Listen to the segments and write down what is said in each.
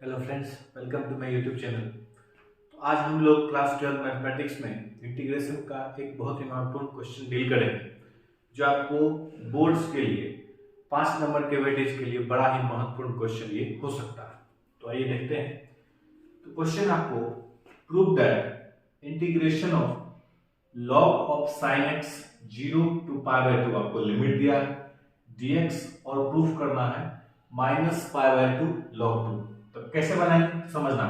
Hello friends, welcome to my YouTube channel. तो आज हम लोग क्लास 12 मैथमेटिक्स में इंटीग्रेशन का एक बहुत ही महत्वपूर्ण क्वेश्चन डील करेंगे, जो आपको बोर्ड्स के लिए 5 नंबर के वेटेज के लिए बड़ा ही महत्वपूर्ण क्वेश्चन ये हो सकता है। तो आइए देखते हैं। तो क्वेश्चन आपको prove that integration of log of sine x 0 to π/2 आपको लिमिट दिया है dx और प्रूफ करना है -π/2 log 2। तो कैसे बनाएंगे समझना।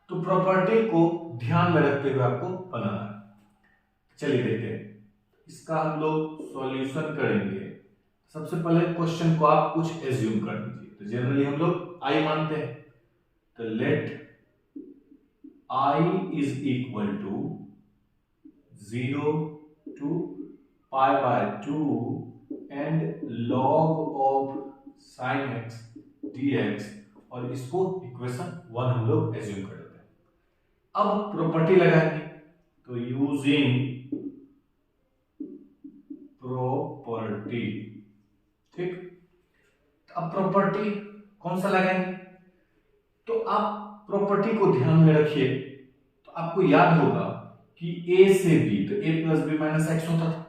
तो प्रॉपर्टी को ध्यान में रखते हुए आपको बनाना है। चलिए देखते हैं। इसका हम लोग सॉल्यूशन करेंगे। सबसे पहले क्वेश्चन को आप कुछ एज्यूम कर लीजिए। तो जनरली हम लोग i मानते हैं। तो let i is equal to 0 to π/2 and log of sin x dx, और इसको इक्वेशन 1 हम लोग एज्यूम कर लेते हैं। अब प्रॉपर्टी लगाएंगे। तो यूजिंग प्रॉपर्टी, ठीक। अब प्रॉपर्टी कौन सा लगाएंगे? तो आप प्रॉपर्टी को ध्यान में रखिए। तो आपको याद होगा कि a से b तो a plus b minus x होता था,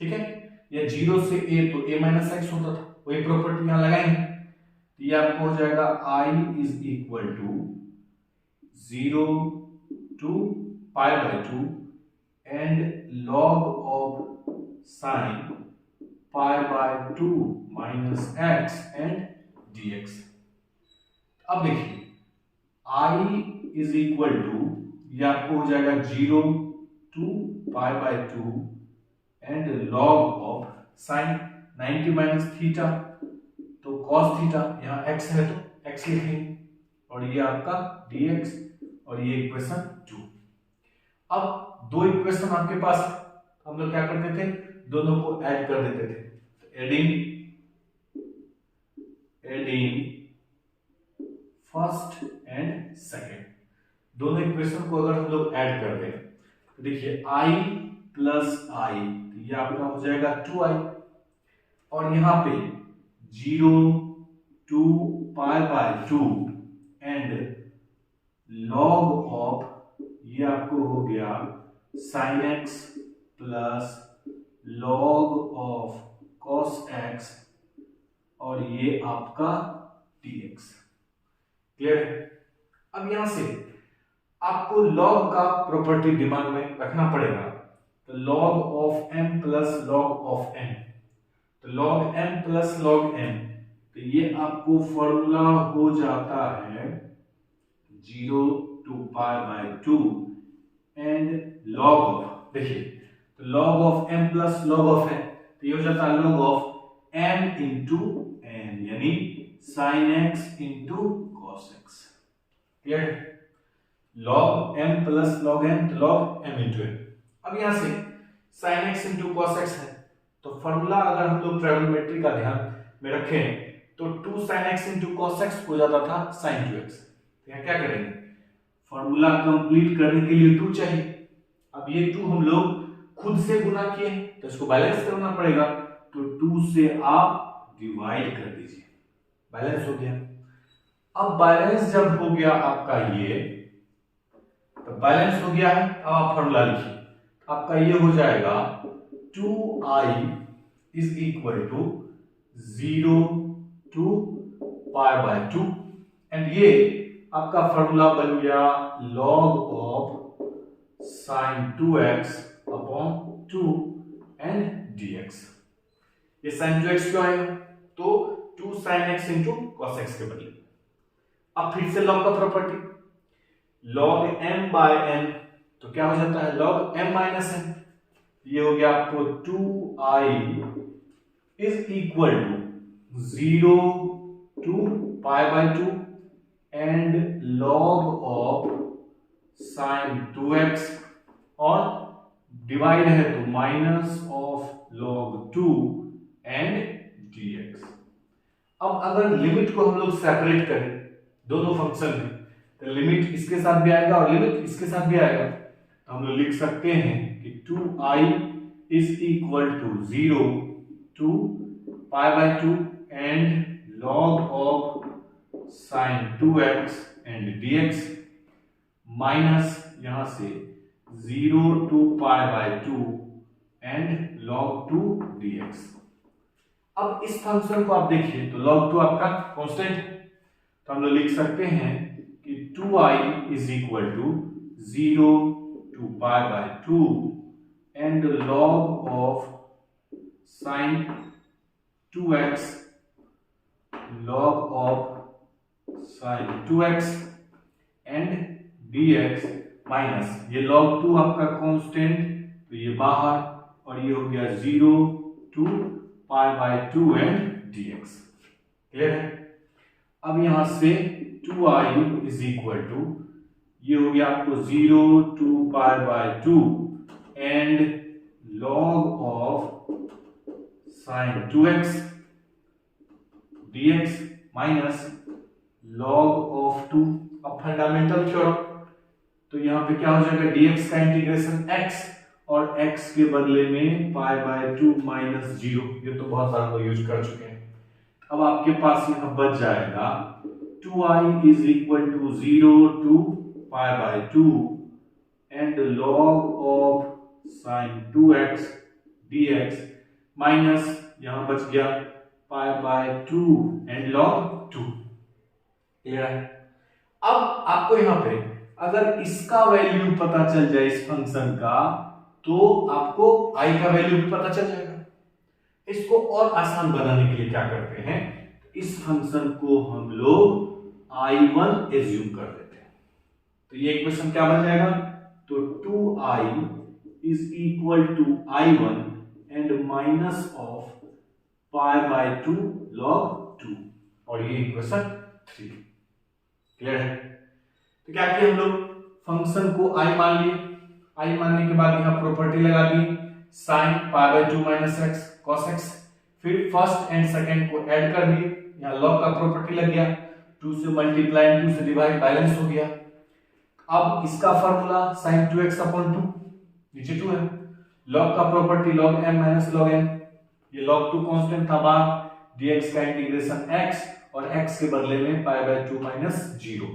ठीक है, या 0 से a तो a माइनस एक्स होता था। वही प्रॉपर्टी यहां लगाएंगे। ये आपको हो जाएगा i is equal to 0 to π/2 and log of sine π/2 minus X and dx। अब देखिए i इज इक्वल टू, ये आपको हो जाएगा 0 to π/2 and log of sine 90 minus theta, तो cos थीटा, यहाँ x है तो x लिखेंगे, और ये आपका dx, और ये इक्वेशन 2। अब दो इक्वेशन आपके पास है, हम लोग क्या करते थे, दोनों को ऐड कर देते थे। तो एडिंग फर्स्ट एंड सेकेंड, दोनों इक्वेशन को अगर हम लोग ऐड कर दें तो देखिए i प्लस i, ये आपका हो जाएगा 2i, और यहाँ पे 0 to π/2 एंड log ऑफ, ये आपको हो गया sin x plus log of cos x, और ये आपका dx। क्लियर है? अब यहां से आपको log का प्रॉपर्टी दिमाग में रखना पड़ेगा। तो log of m plus log of n, तो log m plus log n, तो ये आपको फॉर्मूला हो जाता है 0 to π/2 एंड log ऑफ, देखिए तो log of m plus log of n, तो ये हो जाता है log of m into n, यानी sin x into cos x। Clear? log m plus log n, तो log m इंटू n। अब यहां से sin x into cos x है, तो फॉर्मूला अगर हम लोग ट्रिग्नोमेट्री का ध्यान में रखें तो 2 sin x into cos x हो जाता था sin 2x। तो यहाँ क्या करेंगे, फॉर्मूला कंप्लीट करने के लिए 2 चाहिए। अब ये 2 हम लोग खुद से गुना किए, तो इसको बैलेंस करना पड़ेगा। तो 2 से आप डिवाइड कर दीजिए, बैलेंस हो गया। अब बैलेंस जब हो गया आपका ये, तो बैलेंस हो गया है, अब आप फॉर्मूला लिखिए। आपका ये हो जाएगा 2i is equal to 0 to π/2 and ये आपका फॉर्मूला बन गया log of sin 2x upon 2 and dx। ये sin 2x क्यों आएगा, तो 2 sin x into cos x के बदले। अब फिर से log का property, log m by n, तो क्या हो जाता है log m माइनस n। ये हो गया आपको 2i is equal to 0 to π/2 and log of sin 2x, और डिवाइड है तो minus of log 2 and dx। अब अगर लिमिट को हम लोग सेपरेट करें दोनों फंक्शन में, तो लिमिट इसके साथ भी आएगा और लिमिट इसके साथ भी आएगा। तो हम लोग लिख सकते हैं कि 2i is equal to 0 to π/2 and log of sine 2x and dx minus यहां से 0 to pi by 2 and log 2 dx। अब इस फंक्शन को आप देखिए तो log 2 आपका कांस्टेंट है, तो हम लोग लिख सकते हैं कि 2i is equal to 0 to pi by 2 and log of sine 2x log of sine 2x and dx minus ये log 2 आपका कांस्टेंट, तो ये बाहर और ये हो गया 0 to pi by 2 and dx। Clear है? अब यहां से 2i इज इक्वल टू ये हो गया आपको 0 to pi by 2 and log of sine 2x dx minus log of 2। अब फंडामेंटल थ्योरम, तो यहाँ पे क्या हो जाएगा dx का इंटीग्रेशन x और x के बदले में पाई बाय 2 माइनस 0, ये तो बहुत सारा लोग यूज कर चुके हैं। अब आपके पास यहाँ बच जाएगा 2i is equal to 0 to pi by 2 and log of sine 2x dx minus यहाँ बच गया pi by 2 and log 2। Clear है? अब आपको यहाँ पे अगर इसका वैल्यू पता चल जाए इस फंक्शन का, तो आपको i का वैल्यू भी पता चल जाएगा। इसको और आसान बनाने के लिए क्या करते हैं, इस फंक्शन को हम लोग i1 एज्यूम कर देते हैं। तो ये इक्वेशन क्या बन जाएगा, तो 2i is equal to i1 and minus of pi by 2 log 2, और ये इक्वेशन 3। क्लियर है? तो क्या किया हम लोग, फंक्शन को i मान लिए, i मानने के बाद यहां प्रॉपर्टी लगा दी sin pi by 2 minus x cos x, फिर फर्स्ट एंड सेकंड को ऐड कर दिए, यहां log का प्रॉपर्टी लग गया, 2 से मल्टीप्लाई 2 से डिवाइड, बैलेंस हो गया। अब इसका फार्मूला sin 2x अपॉन 2, नीचे 2 है, log का property log m minus log n, ये log 2 कांस्टेंट था बाहर, dx का इंटीग्रेशन x और x के बदले में पाई बाय 2 माइनस 0।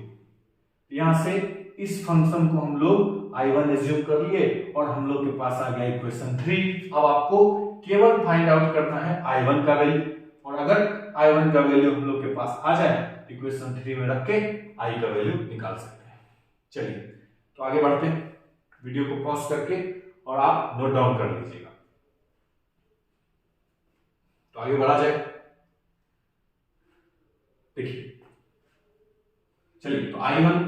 यहां से इस फंक्शन को हम लोग i1 एज्यूम कर लिए और हम लोग के पास आ गया इक्वेशन 3। अब आपको केवल फाइंड आउट करना है i1 का वैल्यू, और अगर i1 का वैल्यू हम लोग के पास आ जाए इक्वेशन 3 में रख के i का वैल्यू निकाल सकते हैं। चलिए तो आगे बढ़ते हैं, वीडियो को पॉज करके और आप नोट डाउन कर लीजिएगा। तो आगे बढ़ा जाए, देखिए चलिए तो i1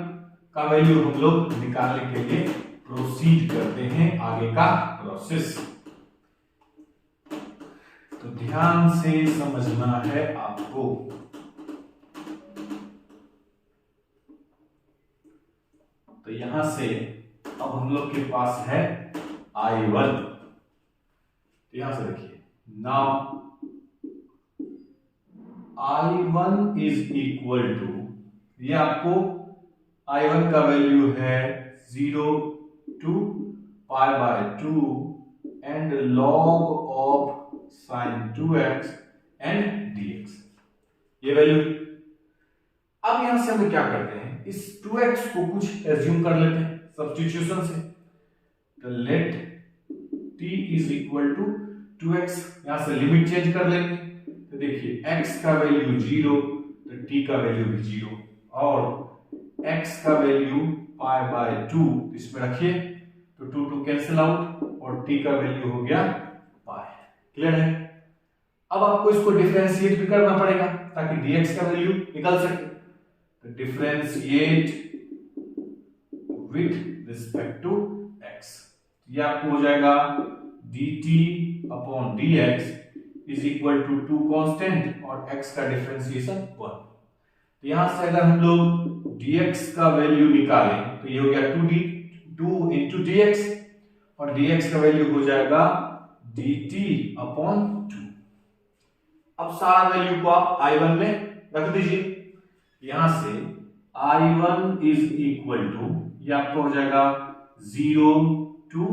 का वैल्यू हम लोग निकालने के लिए प्रोसीड करते हैं आगे का प्रोसेस। तो ध्यान से समझना है आपको। तो यहां से अब हम लोग के पास है i1, यहां से देखिए now i1 is equal to, ये आपको i1 का वैल्यू है 0 to pi by 2 and log of sin 2x and dx, ये वैल्यू। अब यहां से हम क्या करते हैं, इस 2x को कुछ एज्यूम कर लेते हैं सब्स्टिट्यूशन से। तो let t is equal to 2x, यहां से लिमिट चेंज कर लेंगे। तो देखिए x का वैल्यू 0 तो t का वैल्यू भी 0, और x का वैल्यू पाई बाय 2 इसमें रखिए, तो 2 2 कैंसिल आउट और t का वैल्यू हो गया पाई। क्लियर है? अब आपको इसको डिफरेंशिएट भी करना पड़ेगा ताकि dx का वैल्यू निकल सके। तो differentiate with respect to x, ये आपको हो जाएगा dt upon dx is equal to 2 constant और x का डिफरेंशिएशन 1। तो यहां से अगर हम लोग dx का वैल्यू निकालें तो ये हो गया 2 इंटू dx, और dx का वैल्यू हो जाएगा dt अपॉन 2। अब सारा वैल्यू को आप i1 में रख दीजिए। यहां से i1 इज इक्वल टू, ये आपको हो जाएगा 0 टू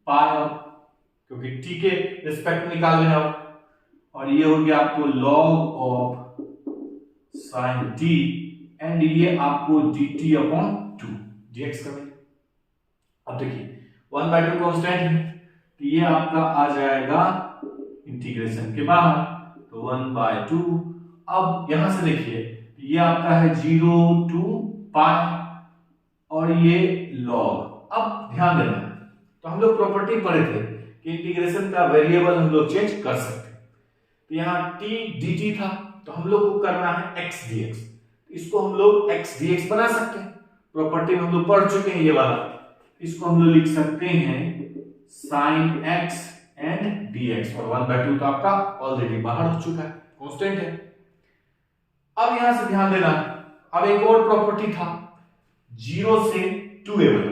पाई, क्योंकि t के रिस्पेक्ट में निकाल रहे हैं, और ये हो गया आपको log of sin t and ये आपको dt अपॉन 2 dx का वैल्यू। अब देखिए 1/2 कांस्टेंट है तो ये आपका आ जाएगा इंटीग्रेशन के बाहर, तो 1/2। अब यहां से देखिए ये आपका है 0 to पाई और ये लॉग। अब ध्यान देना, तो हम लोग प्रॉपर्टी पढ़े थे कि इंटीग्रेशन का वेरिएबल हम लोग चेंज कर सकते हैं। तो यहाँ t dt था तो हम लोग को करना है x dx, इसको हम लोग x dx बना सकते हैं। प्रॉपर्टी में हम लोग पढ़ चुके हैं ये वाला, इसको हम लोग लिख सकते हैं sin x एंड dx, और 1/2 तो आपका ऑलरेडी बाहर हो चुका है, कांस्टेंट है। अब यहां से ध्यान देना, अब एक और प्रॉपर्टी था 0 से 2a वाला।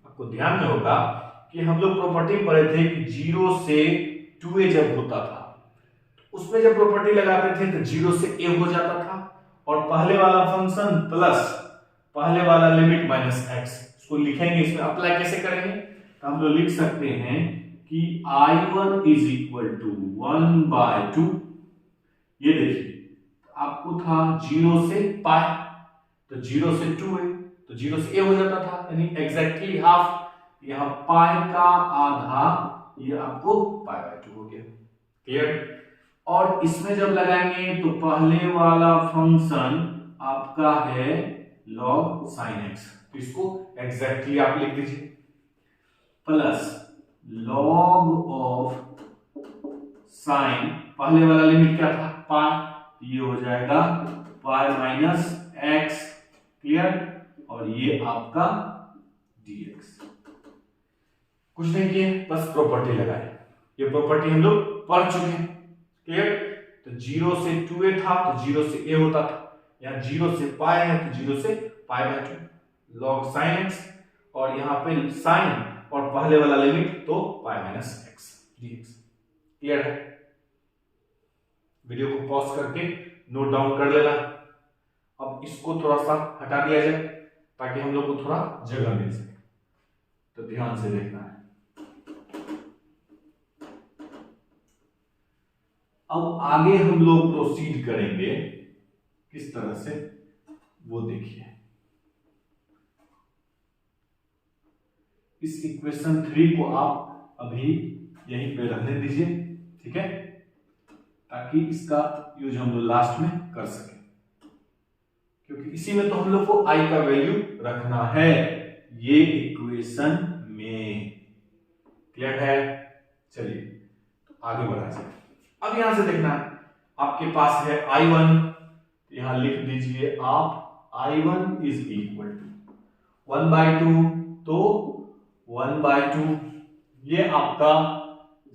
आपको ध्यान में होगा कि हम लोग प्रॉपर्टी पढ़े थे कि 0 से 2a जब होता था तो उसमें जब प्रॉपर्टी लगाते थे तो 0 से a हो जाता था, और पहले वाला फंक्शन प्लस पहले वाला लिमिट माइनस x, इसको लिखेंगे, इसमें अप्लाई कैसे करेंगे, तो हम लोग लिख सकते हैं कि I1 इज इक्वल टू 1/2। ये देखिए आपको था 0 से पाई, तो 0 से 2 है तो 0 से a हो जाता था, यानी एग्जैक्टली हाफ। यहाँ पाई का आधा, ये आपको पाई/2 हो गया, क्लियर। और इसमें जब लगाएंगे तो पहले वाला फंक्शन आपका है log sin x, तो इसको एग्जैक्टली आप लिख दीजिए, प्लस log ऑफ sin, पहले वाला लिमिट क्या था पाई, ये हो जाएगा पाई माइनस x, क्लियर, और ये आपका dx। कुछ नहीं किए, बस प्रॉपर्टी लगाए, ये प्रॉपर्टी हम लोग पढ़ चुके हैं, क्लियर। तो 0 से 2a था तो 0 से a होता था, यहाँ 0 से पाई है तो 0 से पाई/2 log sin x, और यहाँ पे sin और पहले वाला लिमिट तो पाई माइनस x dx, क्लियर है। वीडियो को पॉज करके नोट डाउन कर लेना। अब इसको थोड़ा सा हटा दिया जाए ताकि हम लोग को थोड़ा जगह मिल सके, तो ध्यान से देखना है। अब आगे हम लोग प्रोसीड करेंगे किस तरह से, वो देखिए। इस इक्वेशन 3 को आप अभी यहीं पे रहने दीजिए, ठीक है, ताकि इसका यूज हम लोग लास्ट में कर सकें, क्योंकि इसी में तो हम लोग को i का वैल्यू रखना है ये इक्वेशन में, क्लियर है। चलिए तो आगे बढ़ा जाए। अब यहां से देखना, आपके पास है I1, यहां लिख दीजिए आप I1 इज इक्वल टू 1/2, तो 1/2 ये आपका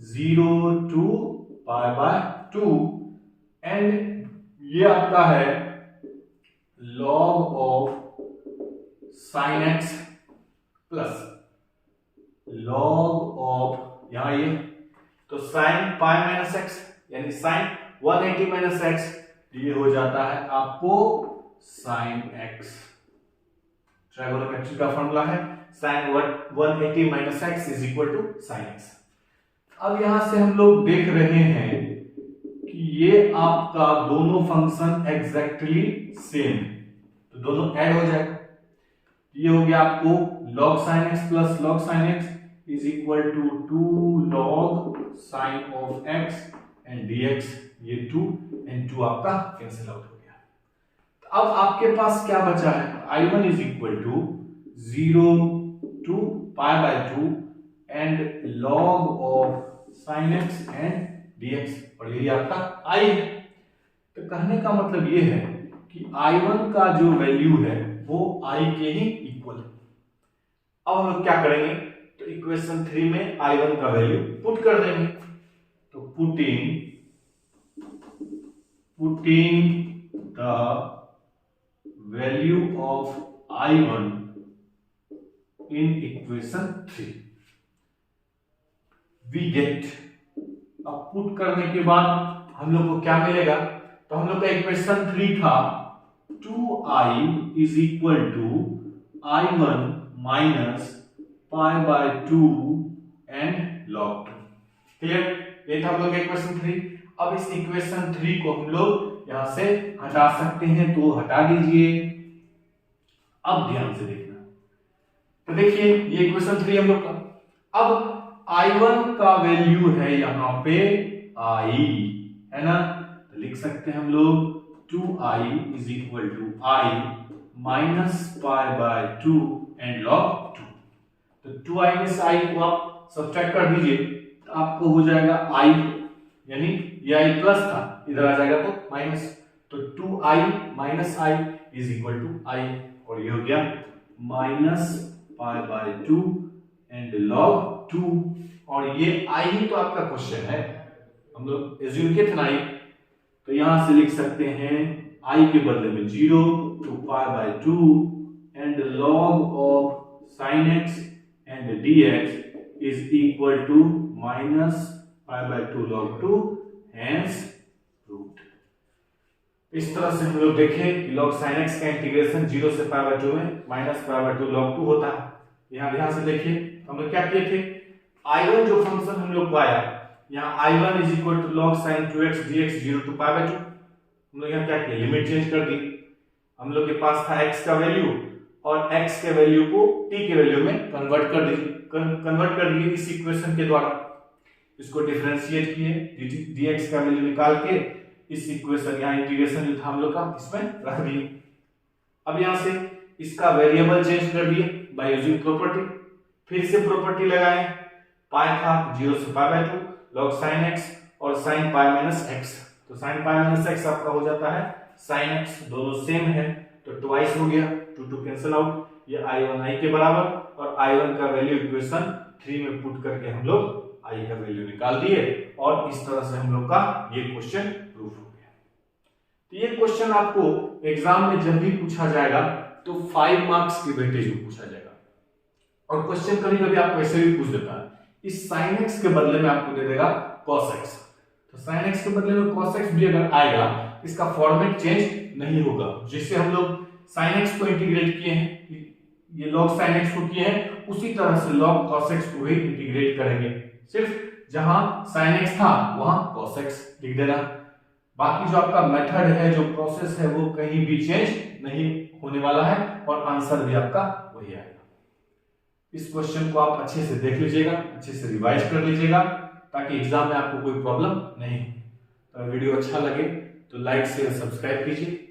0 to पाई/2, एंड ये आपका है log of sin x plus log of, यहां ये तो sin पाई माइनस x, यानी sin 180 माइनस x, ये हो जाता है आपको sin x। ट्राइगोनोमेट्री का फॉर्मूला है sin 180 minus x is equal to sin x। अब यहां से हम लोग देख रहे हैं कि ये आपका दोनों फंक्शन एग्जैक्टली सेम है, तो दोनों ऐड हो जाएगा। ये हो गया आपको log sin x plus log sin x is equal to 2 log sin of x and dx, ये 2 एंड 2 आपका कैंसिल आउट हो गया। तो अब आपके पास क्या बचा है, I1 is equal to 0 to पाई/2 and log of sin x and dx, और यही आपका I है। तो कहने का मतलब ये है कि I1 का जो वैल्यू है वो I के ही इक्वल है। अब हम लोग क्या करेंगे, तो इक्वेशन 3 में I1 का वैल्यू पुट कर देंगे, तो putting the value of I1 in equation 3 we get. अब पुट करने के बाद हम लोग को क्या मिलेगा, तो हम लोग का इक्वेशन 3 था 2i is equal to I1 minus पाई/2 एंड log 2, क्लियर। ये था हम लोग का इक्वेशन 3। अब इस इक्वेशन 3 को हम लोग यहां से हटा सकते हैं, तो हटा दीजिए, अब ध्यान से देखना, तो देखिए ये इक्वेशन 3 हम लोग का। अब I1 का वैल्यू है यहाँ पे I, है ना, तो लिख सकते हैं हम लोग 2I is equal to I minus pi by 2 and log 2। तो 2I में से I को आप सब्ट्रैक्ट कर दीजिए, तो आपको हो जाएगा I, यानी ये I प्लस था, इधर आ जाएगा तो माइनस, तो 2I minus I is equal to I, और ये हो गया minus pi by 2 and log 2। और ये I ही तो आपका क्वेश्चन है, हम लोग एज्यूम किए थे ना I, तो यहां से लिख सकते हैं I के बदले में 0 to pi by 2 and log of sin x and dx is equal to minus pi by 2 log 2 hence root. इस तरह से हम लोग देखें कि log sin x का इंटीग्रेशन 0 से पाई बाय 2 में माइनस पाई बाय 2 log 2 होता है। यहां ध्यान से देखिए हम लोग क्या किए थे, I1 जो फंक्शन हम लोग को आया, यहाँ I1 is equal to log sin 2x dx 0 to pi by 2, हम लोग यहाँ क्या किया, लिमिट चेंज कर दी। हम लोग के पास था x का वैल्यू, और x के वैल्यू को t के वैल्यू में कन्वर्ट कर दिए इस इक्वेशन के द्वारा। इसको डिफरेंशिएट किए, dx का वैल्यू निकाल के इस इक्वेशन, यहाँ इंटीग्रेशन जो था हम लोग का, इसमें रख दिए। अब यहाँ से इसका वेरिएबल चेंज कर दिए बाय यूजिंग प्रॉपर्टी, फिर से प्रॉपर्टी लगाए, पाई था 0 से पाई बाय 2 log sin x और sin पाई माइनस x, तो sin पाई माइनस x आपका हो जाता है sin x, दोनों सेम है तो ट्वाइस हो गया, 2 कैंसिल आउट, ये I1 I के बराबर, और I1 का वैल्यू इक्वेशन 3 में पुट करके हम लोग I का वैल्यू निकाल दिए, और इस तरह से हम लोग का ये क्वेश्चन प्रूफ हो गया। तो ये क्वेश्चन आपको एग्जाम में जब भी पूछा जाएगा तो 5 मार्क्स के वेटेज में पूछा जाएगा, और क्वेश्चन कभी कभी आपको ऐसे भी पूछ देता है, इस sin x के बदले में आपको दे देगा cos x, तो sin x के बदले में cos x भी अगर आएगा, इसका फॉर्मेट चेंज नहीं होगा। जिससे हम लोग sin x को इंटीग्रेट किए हैं, ये log sin x को किए हैं, उसी तरह से log cos x को भी इंटीग्रेट करेंगे, सिर्फ जहां sin x था वहां cos x लिख देना। बाकी जो आपका मेथड है, जो प्रोसेस है, वो कहीं भी चेंज नहीं होने वाला है, और आंसर भी आपका वही आएगा। इस क्वेश्चन को आप अच्छे से देख लीजिएगा, अच्छे से रिवाइज कर लीजिएगा, ताकि एग्जाम में आपको कोई प्रॉब्लम नहीं हो। तो वीडियो अच्छा लगे तो लाइक शेयर सब्सक्राइब कीजिए।